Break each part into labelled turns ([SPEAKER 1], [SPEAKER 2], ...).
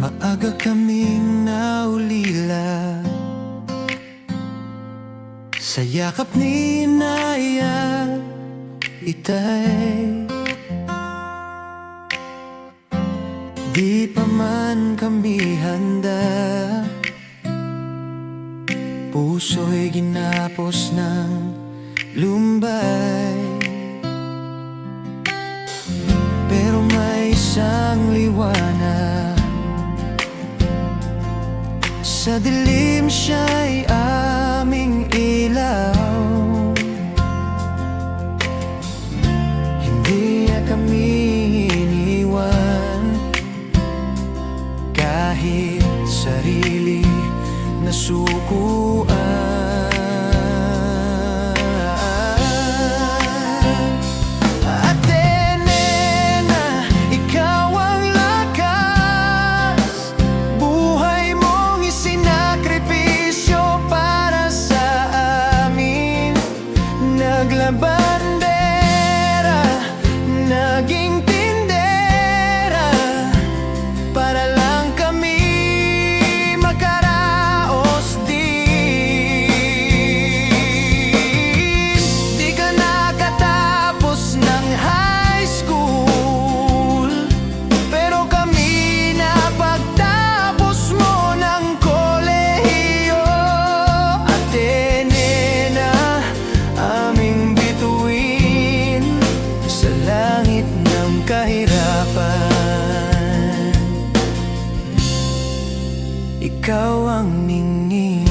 [SPEAKER 1] Maaga kaming naulila sa yakap ni Inaya Itay. Di pa man kami handa, puso'y ginapos ng lumbay. Pero may isang liwanag, sa dilim siya'y aming ilaw. Hindi niya kami iniwan, kahit sarili nasukuan. Naglabandera, naging tindera, para lang kami makaraos din. Di ka nakatapos ng high school, pero kami napagtapos mo ng kolehiyo. Atenena, aming bituin sa langit ng kahirapan. Ikaw ang ningning,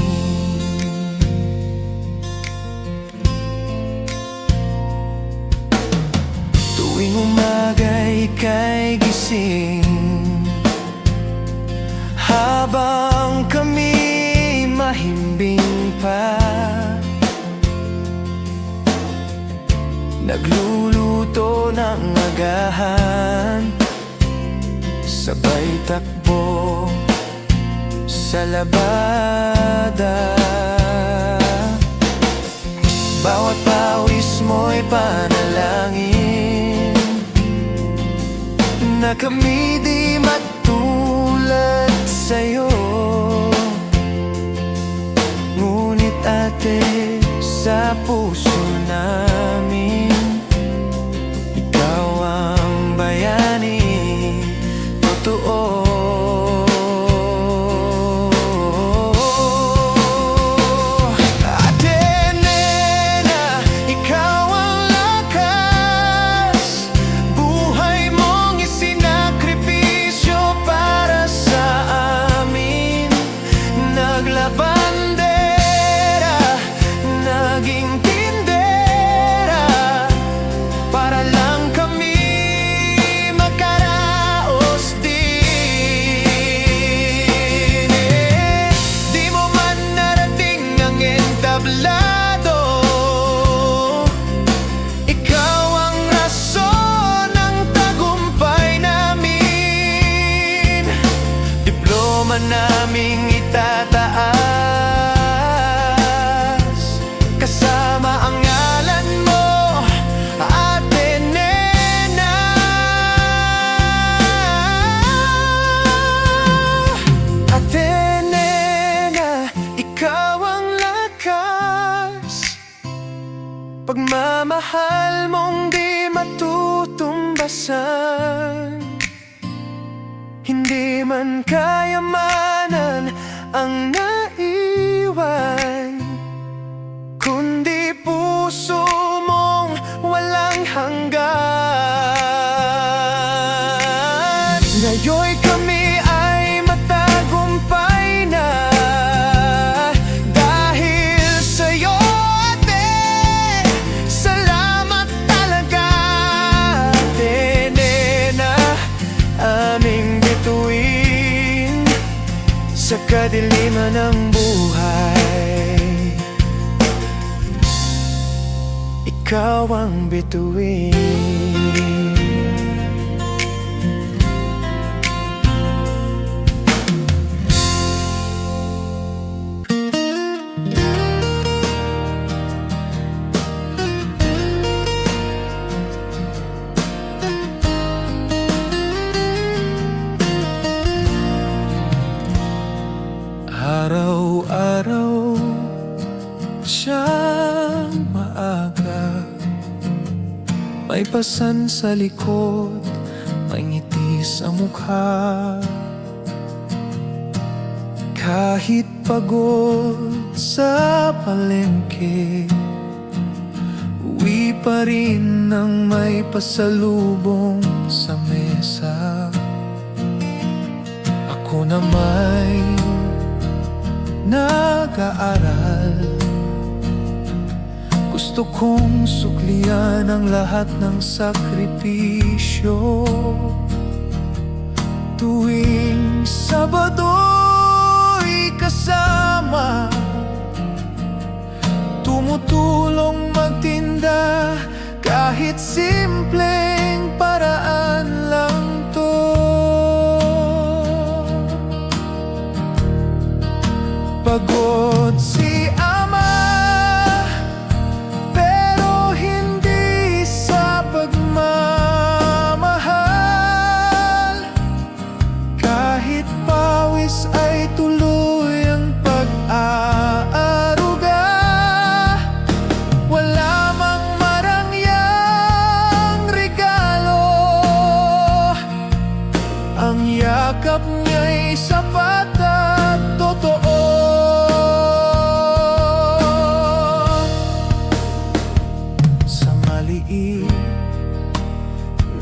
[SPEAKER 1] tuwing umaga ika'y gising, habang kami mahimbing pa. Nagluluto ng agahan, sabay takbo sa labada. Bawat pawis mo'y panalangin na kami di matulad sa'yo. Ngunit ate, sa puso namin ikaw ang bayani totoo. Atenena, ikaw ang lakas, buhay mong isinakripisyo para sa amin. Naglabandera, naging tindera, para lang kami makaraos din. Di mo man narating ang entablado, ikaw ang rason ng tagumpay namin. Diploma naming itataas, kasama ang ngalan mo, Atenena. Atenena, ikaw ang lakas, pagmamahal mong di matutumbasan. Hindi man kayamanan ang naiwan, kundi puso mong walang hanggan. Ngayon'y kami ay matagumpay na, dahil sa'yo ate, salamat talaga. Atenena, aming bituin sa kadiliman ng buhay. Ikaw ang bituin. pasan sa likod, may ngiti sa mukha. Kahit pagod sa palengke, uwi pa rin ng may pasalubong sa mesa. Ako na may nag-aaral, gusto kong suklian ang lahat ng sakripisyo. Tuwing Sabado'y kasama, tumutulong magtinda, kahit simpleng paraan lang to. Pagod si ama, pero hindi sa pagmamahal. Kahit pawis ay tuloy ang pag-aaruga. Wala mang marangyang regalo, ang yakap niya'y sapat at totoo.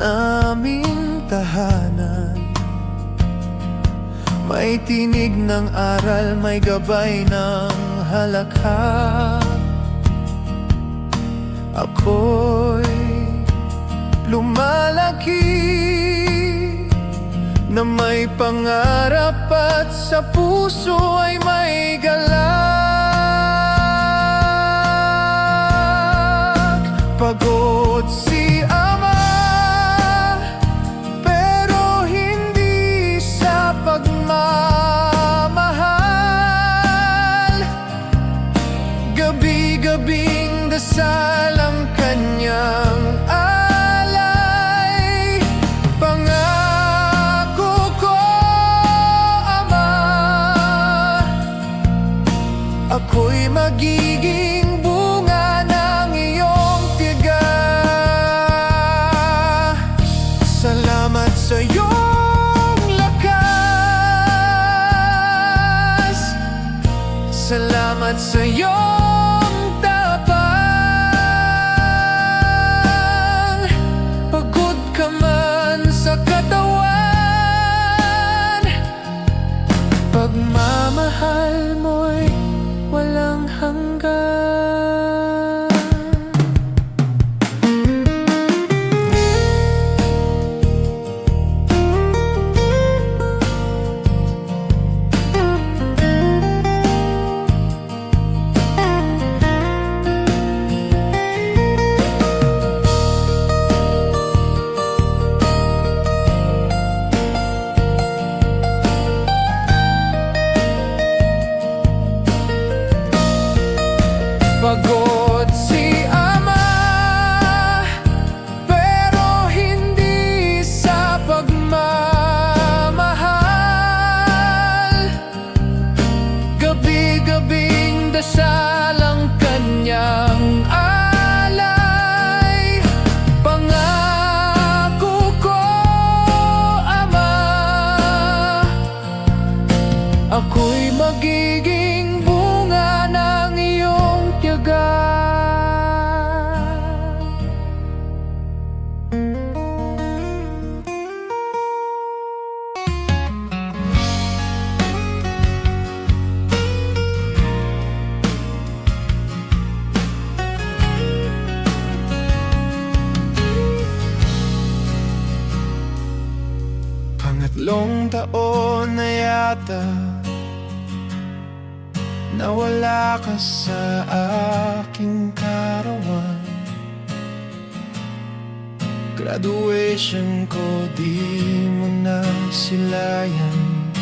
[SPEAKER 1] Naming tahanan, may tinig ng aral, may gabay ng halakha. Ako'y lumalaki na may pangarap at sa puso ay may galak. Pagod si ama, pagmamahal. Gabi-gabing dasal ang kanyang alay. Pangako ko, ama, ako'y magiging bunga ng iyong tiyaga. Salamat sa'yo, salamat sa iyong tapang. Pagod ka man sa katawan, pagmamahal mo'y walang hanggan. Pagod si ama, pero hindi sa pagmamahal. Gabi-gabing dasal ang kanyang alay. Pangako ko, ama, ako'y magiging bunga ng iyong tiyaga. Pangatlong taon na yata nawala ka sa aking karawan. Graduation ko di mo na silayan.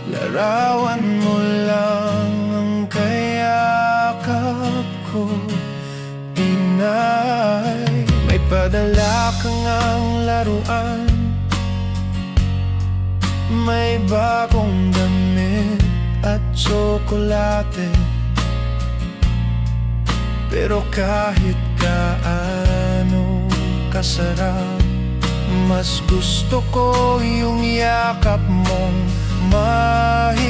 [SPEAKER 1] Larawan mo lang ang kayakap ko, inay. May padala kang ang laruan, may bagong damit at tsokolate. Pero kahit kaan masarap. Mas gusto ko yung yakap mong mahigpit.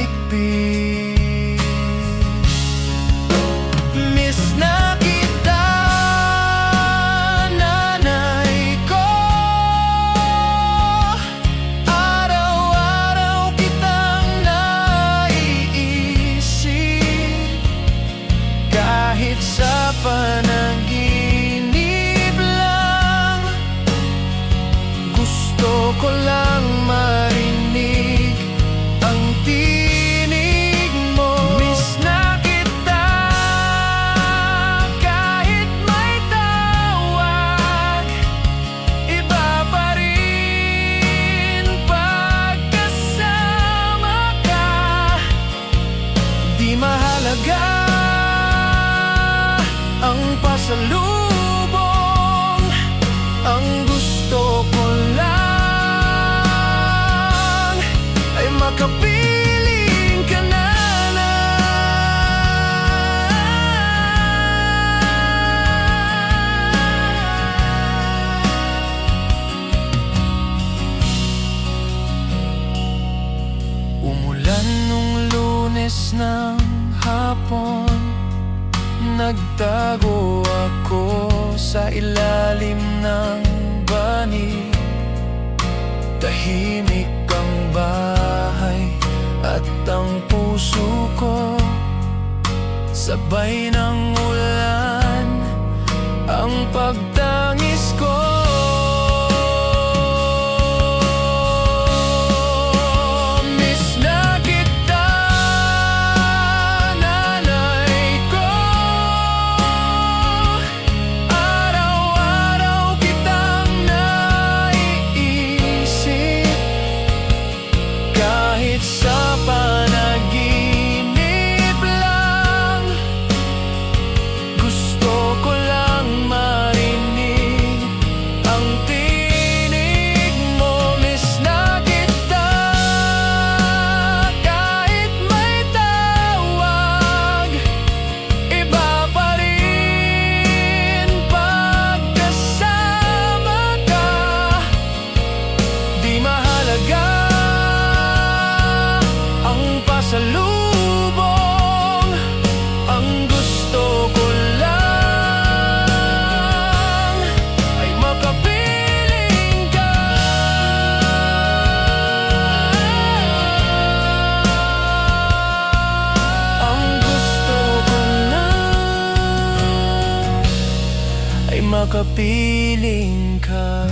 [SPEAKER 1] Miss na kita, nanay ko. Araw-araw kitang naiisip. Kahit sa panaginip lang, gusto ko lang marinig ang tinig mo. Miss na kita, kahit may tawag. Iba pa rin pagkasama ka. Di mahalaga ang pasalubong, ang gusto ko lang ay makapiling ka na. Umulan nung Lunes ng hapon, nagtago ako sa ilalim ng bani. Tahimik ang bahay at ang puso ko, sabay ng ulan ang pagtangis ko. Miss na kita, nanay ko. Araw-araw kitang naiisip. Kahit sa panaginip lang, gusto ko lang marinig ang tinig mo. Miss na kita, kahit may tawag. Iba pa rin pagkasama ka. Di mahalaga ang pasalubong, ang gusto ko lang ay makapiling ka. Ang gusto ko lang ay makapiling ka.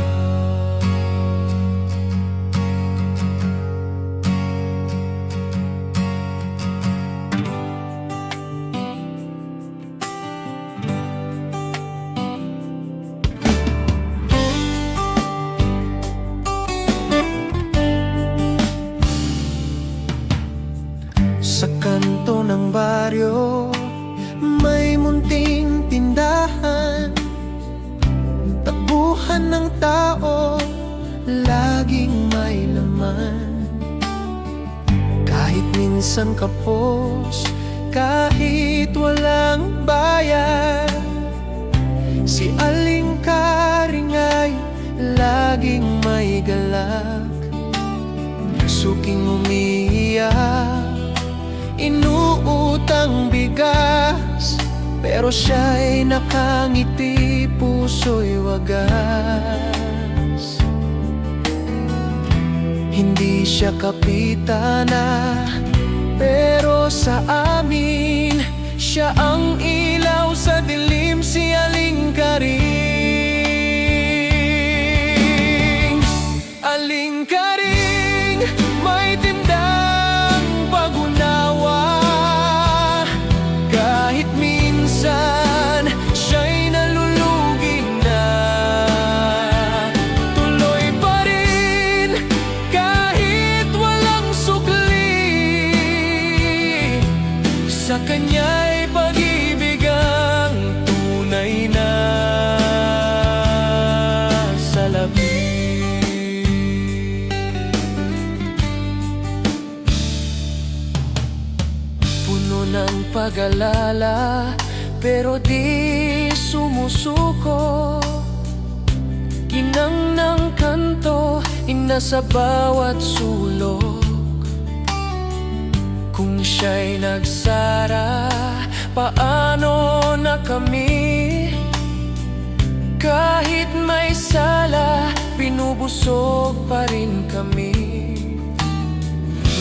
[SPEAKER 1] Sa kanto ng baryo, may munting tindahan. Takbuhan ng tao, laging may laman. Kahit minsan kapos, kahit walang bayad, si Aling Karing ay laging may galak. Suking umiiyak, inuutang bigas, pero siya'y nakangiti, puso'y wagas. Hindi siya kapitana, pero sa amin siya ang ilaw sa dilim, si Aling Karing. Aling Karing, may tindang pag-unawa. Kahit minsan siya'y nalulugi na, tuloy pa rin kahit walang sukli. Sa kanya'y pag-ibig ang tunay na salapi. Puno ng pag-alala, pero di sumusuko.
[SPEAKER 2] ginang ng kanto, inasa bawat sulok. Kung siya'y nagsara, paano na kami? Kahit may sala, binubusog pa rin kami.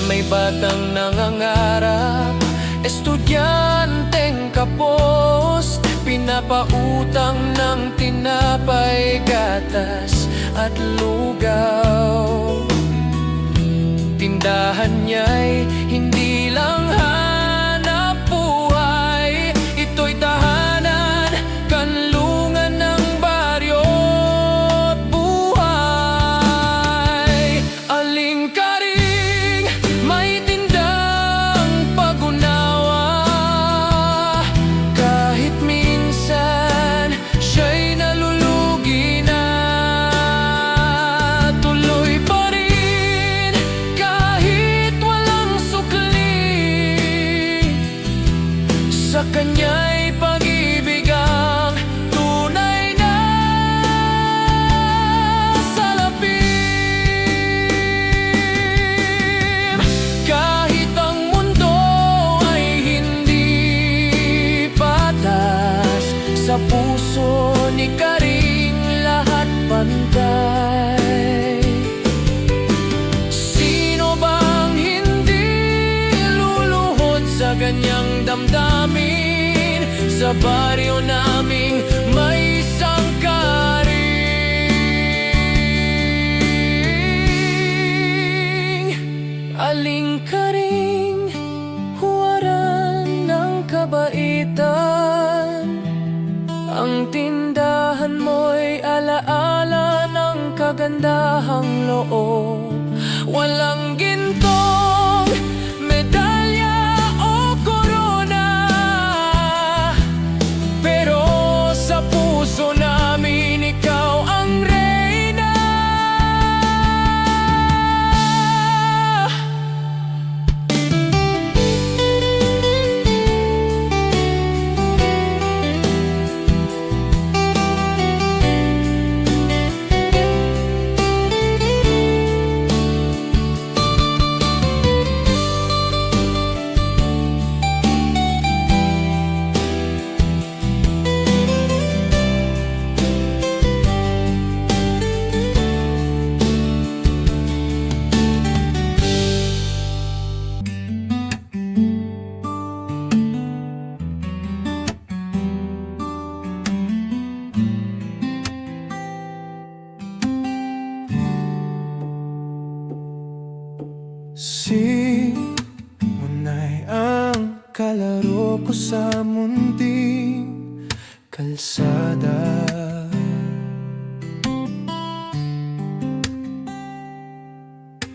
[SPEAKER 2] May batang nangangarap, estudyanteng kapos, pinapautang ng tinapay, gatas at lugaw. Tindahan niya'y hindi lang hanap buhay, ito'y tahanan, kanlungan ng baryo't buhay. Aling-karing may tindang pag-unawa, kahit minsan siya'y nalulugi na. Tuloy pa rin kahit walang sukli, sa kanya'y pag-ibig ang tunay na salapim. Kahit ang mundo ay hindi patas, sa puso ni Karing lahat pantay. Sino bang hindi luluhod sa ganyang damdamin? Sa baryo naming may isang Karing. Aling-karing, huwaran ng kabaitan. Ang tindahan mo'y alaala ng kagandahang loob. Walang gintong medalya o korona, pero sa puso namin ikaw ang reyna. Simonay ang kalaro ko sa munting kalsada.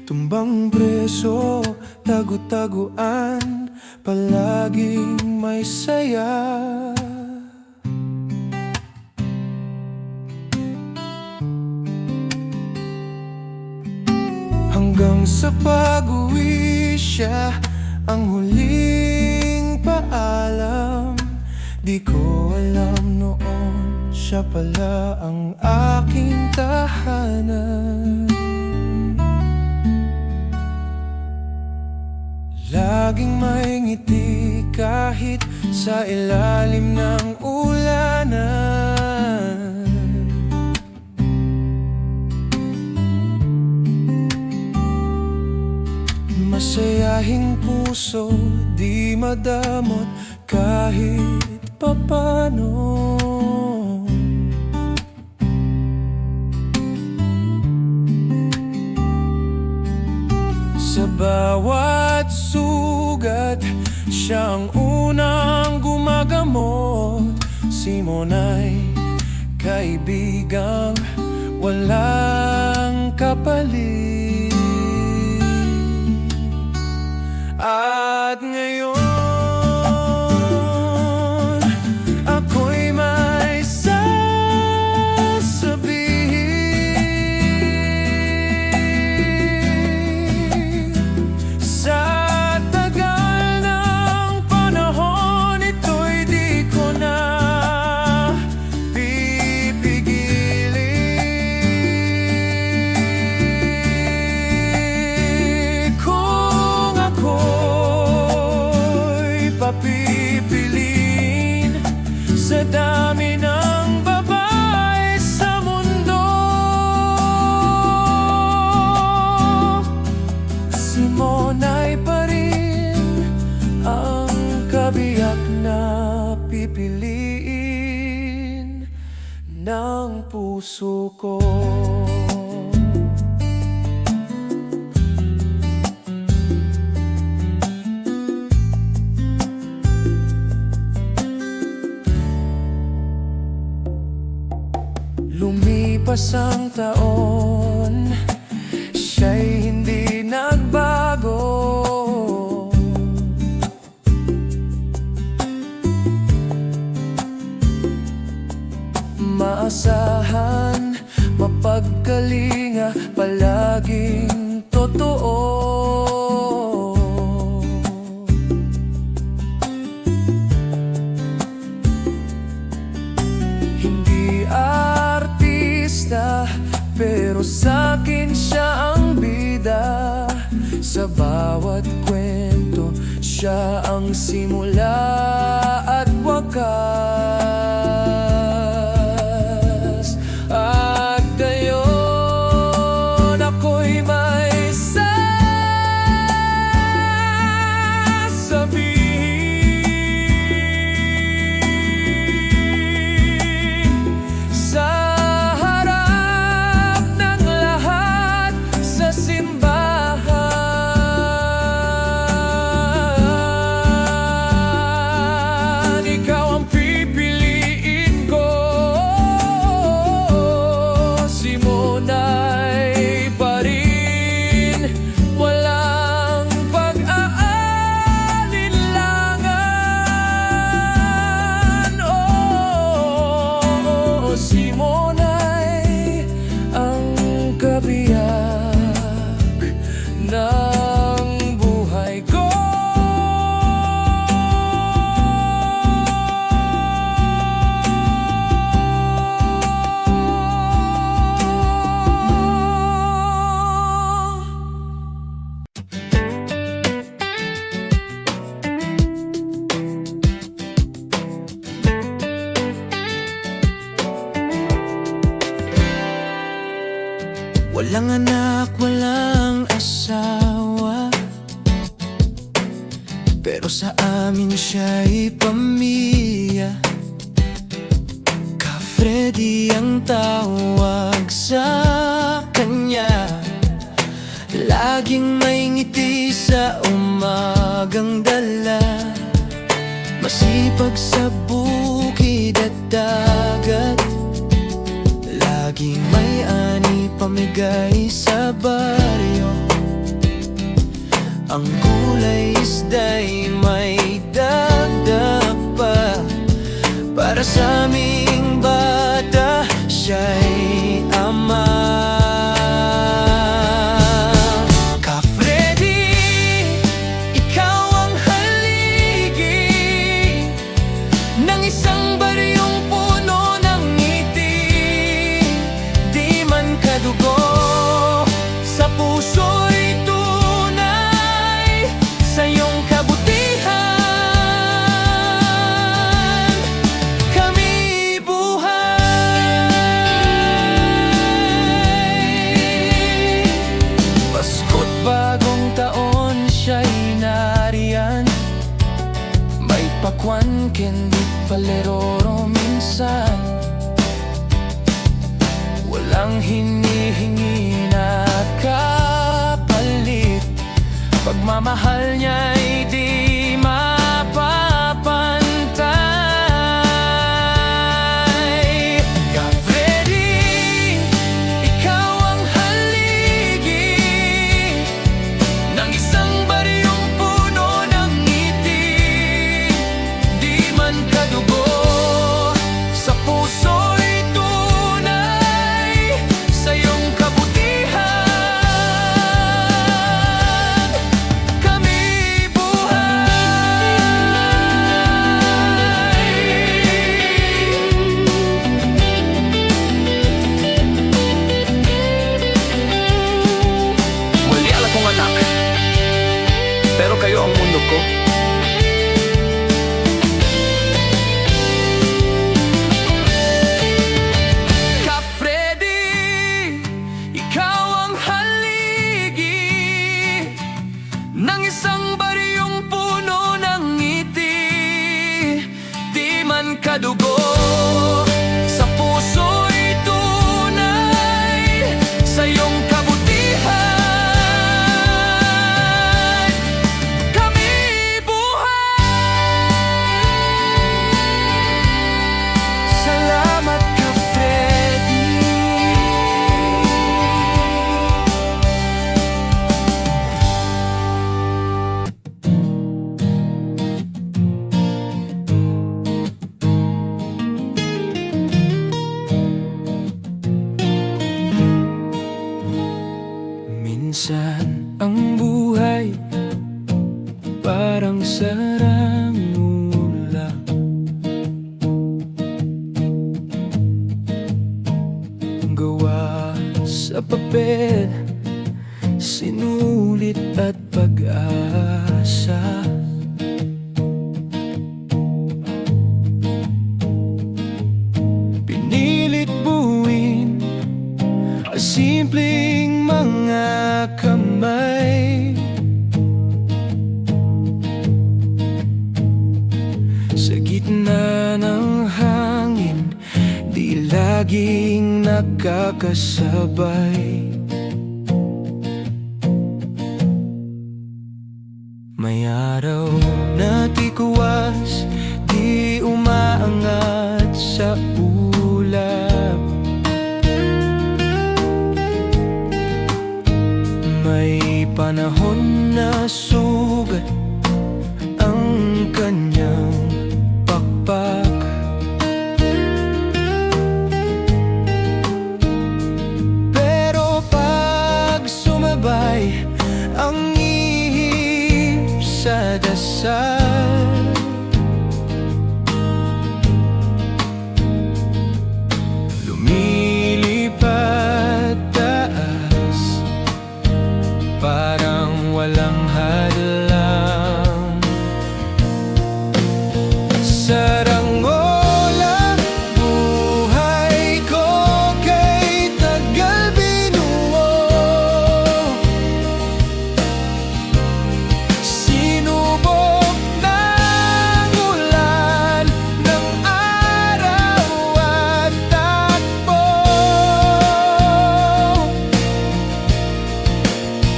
[SPEAKER 2] Tumbang preso, tagu-taguan, palaging may saya. Hanggang sa pag-uwi siya, ang huling paalam. Di ko alam noon, siya pala ang aking tahanan. Laging may ngiti kahit sa ilalim ng ulanan. Masayahing puso, di madamot kahit papano. Sa bawat sugat, siya ang unang gumagamot. Simonay, kaibigang walang kapalit. At ngayon, ako'y may sasabihin. Sa tagal ng panahon, ito'y di ko na pipigilin. ng puso ko. Lumipas ang taon, siya'y hindi nagbago. Maasahan, mapagkalinga, palaging totoo. Hindi artista, pero sa'kin siya ang bida. Sa bawat kwento, siya ang simula at wakas. At ngayon ako'y may sasabihin sa harap ng lahat sa simbahan. Ikaw ang pipiliin ko, Simonay pa rin, walang pag-aalinlangan. Oh, Simonay, ang kabiyak ng buhay ko.
[SPEAKER 1] Walang anak, walang asawa, pero sa amin siya'y pamilya. Ka-Freddy ang tawag sa kanya. Laging may ngiti sa umagang dala, masipag sa bukid at dagat. Laging may ani pamigay sa baryo. Ang gulay isda'y may dagdag pa. Para sa aming bata, siya'y ama. Ka-Freddy, ikaw ang haligi ng isang baryong puno ng ngiti. Di man kadugo, sa puso'y tunay, sa iyong kabutihan kami buhay. Pasko't bagong taon, siya'y nariyan. May pakwan, kendit, paleroro minsan. Walang hinihingi na kapalit, pagmamahal niya'y di mapapantay. Ka-Freddy, ikaw ang haligi ng isang baryong puno ng ngiti. Di man kadugo, sa puso'y tunay, sa iyong kabutihan kami buhay. Wali ala kong anak, pero kayo ang mundo ko. Ka-Freddy, ikaw ang haligi ng isang baryong puno ng ngiti. Di man kadugo, sa puso
[SPEAKER 2] Minsan ang buhay parang sarangula, gawa sa papel, sinulit at pag-asa. Pinilit buuin ang simpleng mga kamay, sa gitna ng hangin, di laging nakakasabay. May araw na tikuwas, di umaangat sa ulap. May panahon na sugat ang kanyang pakpak. Pero pag sumabay ang ihip sa dasal, lumilipad taas, parang walang hadlang. Saranggola, buhay ko kay tagal binuo. Sinubok ng ulan, ng araw at takbo.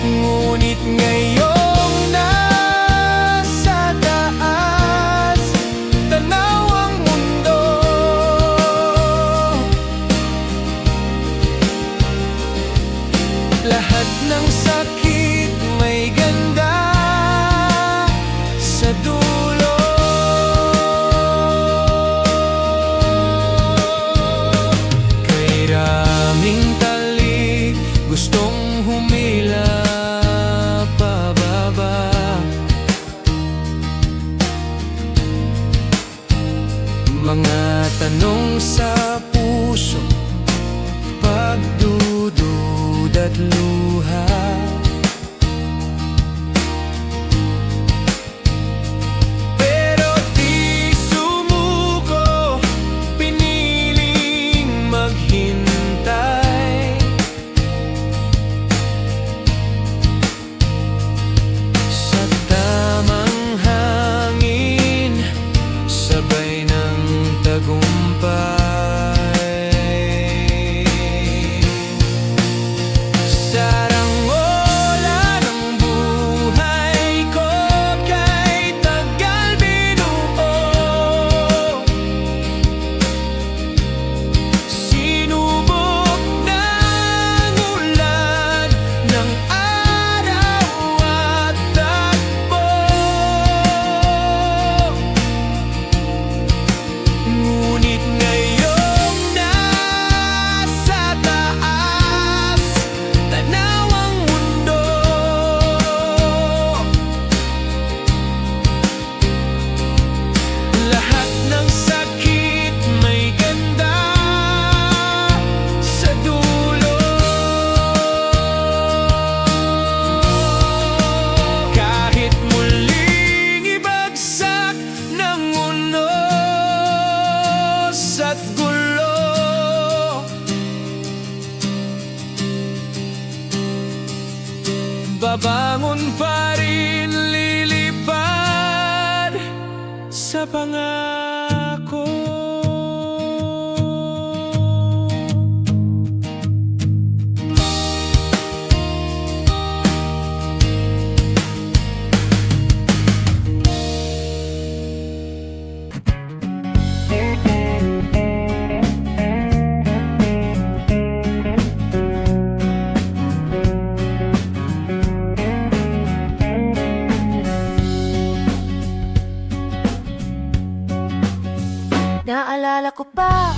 [SPEAKER 2] Ngunit ngayong nasa taas, tanaw ang mundo. Lahat ng sakit may ganda sa dulo. Kay raming talik, gustong humila pababa. Mga tanong sa puso, pagdudud at luha. Pero di sumuko, piniling maghintay. Sa tamang hangin, sabay ng tagumpay. Saranggola ng buhay ko kay tagal binuo. Sinubok ng ulan, ng araw at takbo. Ngunit ngayong nasa taas, tanaw ang mundo. Lahat ng sakit may ganda sa dulo. Kahit muling ibagsak ng unos at gulo, babangon pa rin, lilipad sa pangako.
[SPEAKER 3] Naalala ko pa,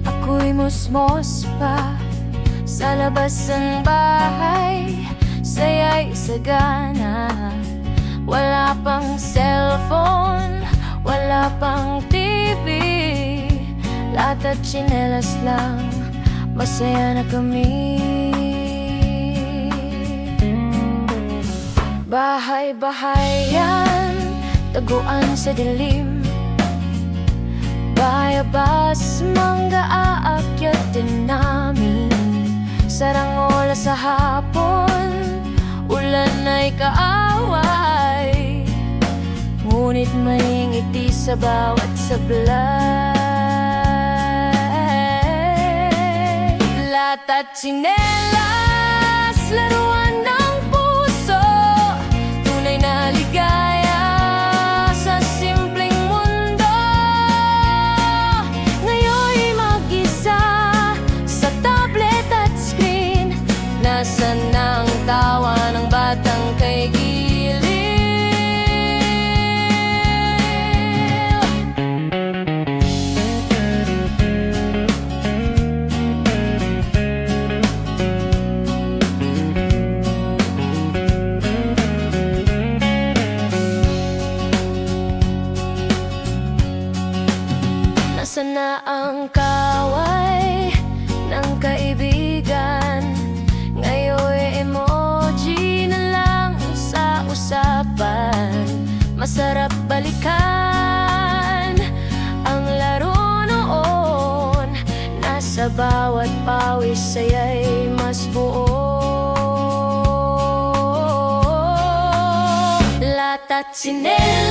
[SPEAKER 3] ako'y musmos pa Sa labas ng bahay, saya'y sagana. Wala pang cellphone, wala pang TV, lahat at tsinelas lang, masaya na kami. Bahay-bahayan, taguan sa dilim, bayabas, mangga aakyat din namin. Sarangola sa hapon, ulan ay kaaway, ngunit may ngiti sa bawat sablay. Lahat at tsinelas, laruan ng puso, tunay na ligaya sa simpleng mundo. Ngayon'y mag-isa sa tablet at screen, nasaan na ang tawa ng batang kay giliw? Nasaan na ang kaway ng kaibigan? Ngayon'y emoji na lang sa usapan. Masarap balikan ang laro noon, nasa bawat pawis saya'y mas buo. Lahat at tsinelas,